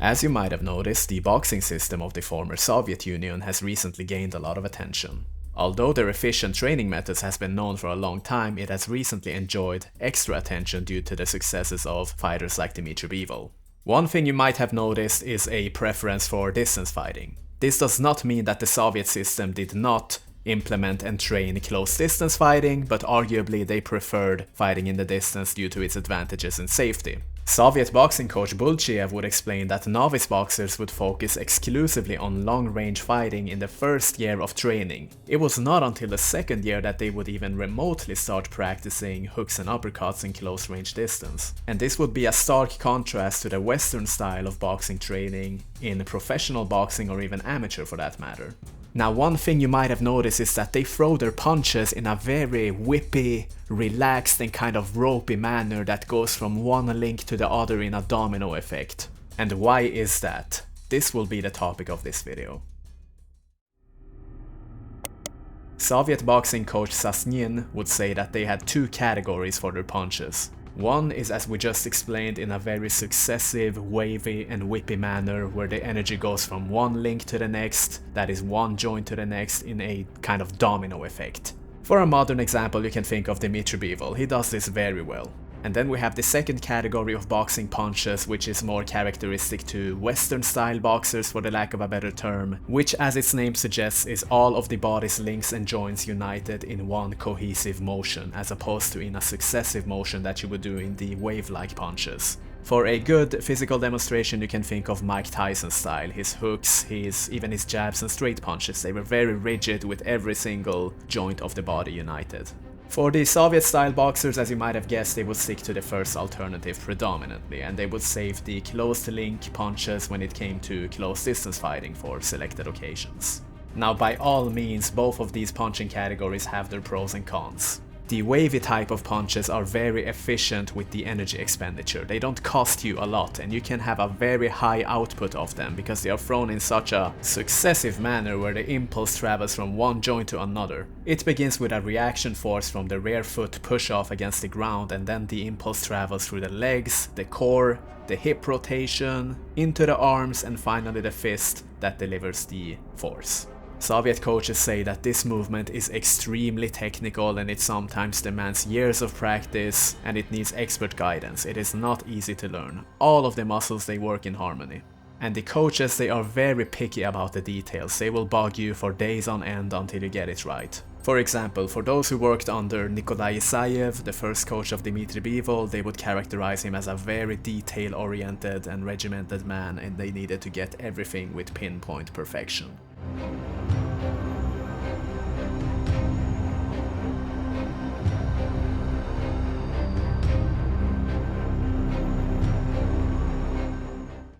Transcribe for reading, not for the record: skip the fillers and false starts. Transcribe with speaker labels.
Speaker 1: As you might have noticed, the boxing system of the former Soviet Union has recently gained a lot of attention. Although their efficient training methods has been known for a long time, it has recently enjoyed extra attention due to the successes of fighters like Dmitry Bivol. One thing you might have noticed is a preference for distance fighting. This does not mean that the Soviet system did not implement and train close distance fighting, but arguably they preferred fighting in the distance due to its advantages in safety. Soviet boxing coach Bulchiev would explain that novice boxers would focus exclusively on long-range fighting in the first year of training. It was not until the second year that they would even remotely start practicing hooks and uppercuts in close-range distance. And this would be a stark contrast to the Western style of boxing training in professional boxing or even amateur for that matter. Now, one thing you might have noticed is that they throw their punches in a very whippy, relaxed and kind of ropey manner that goes from one link to the other in a domino effect. And why is that? This will be the topic of this video. Soviet boxing coach Sasnin would say that they had two categories for their punches. One is, as we just explained, in a very successive, wavy and whippy manner where the energy goes from one link to the next, that is one joint to the next, in a kind of domino effect. For a modern example, you can think of Dmitry Bivol. He does this very well. And then we have the second category of boxing punches, which is more characteristic to Western style boxers for the lack of a better term, which, as its name suggests, is all of the body's links and joints united in one cohesive motion, as opposed to in a successive motion that you would do in the wave-like punches. For a good physical demonstration, you can think of Mike Tyson's style. His hooks, even his jabs and straight punches, they were very rigid with every single joint of the body united. For the Soviet-style boxers, as you might have guessed, they would stick to the first alternative predominantly, and they would save the close-link punches when it came to close-distance fighting for selected occasions. Now, by all means, both of these punching categories have their pros and cons. The wavy type of punches are very efficient with the energy expenditure. They don't cost you a lot and you can have a very high output of them because they are thrown in such a successive manner where the impulse travels from one joint to another. It begins with a reaction force from the rear foot push-off against the ground, and then the impulse travels through the legs, the core, the hip rotation, into the arms, and finally the fist that delivers the force. Soviet coaches say that this movement is extremely technical and it sometimes demands years of practice and it needs expert guidance. It is not easy to learn. All of the muscles, they work in harmony. And the coaches, they are very picky about the details. They will bug you for days on end until you get it right. For example, for those who worked under Nikolai Isayev, the first coach of Dmitry Bivol, they would characterize him as a very detail-oriented and regimented man, and they needed to get everything with pinpoint perfection.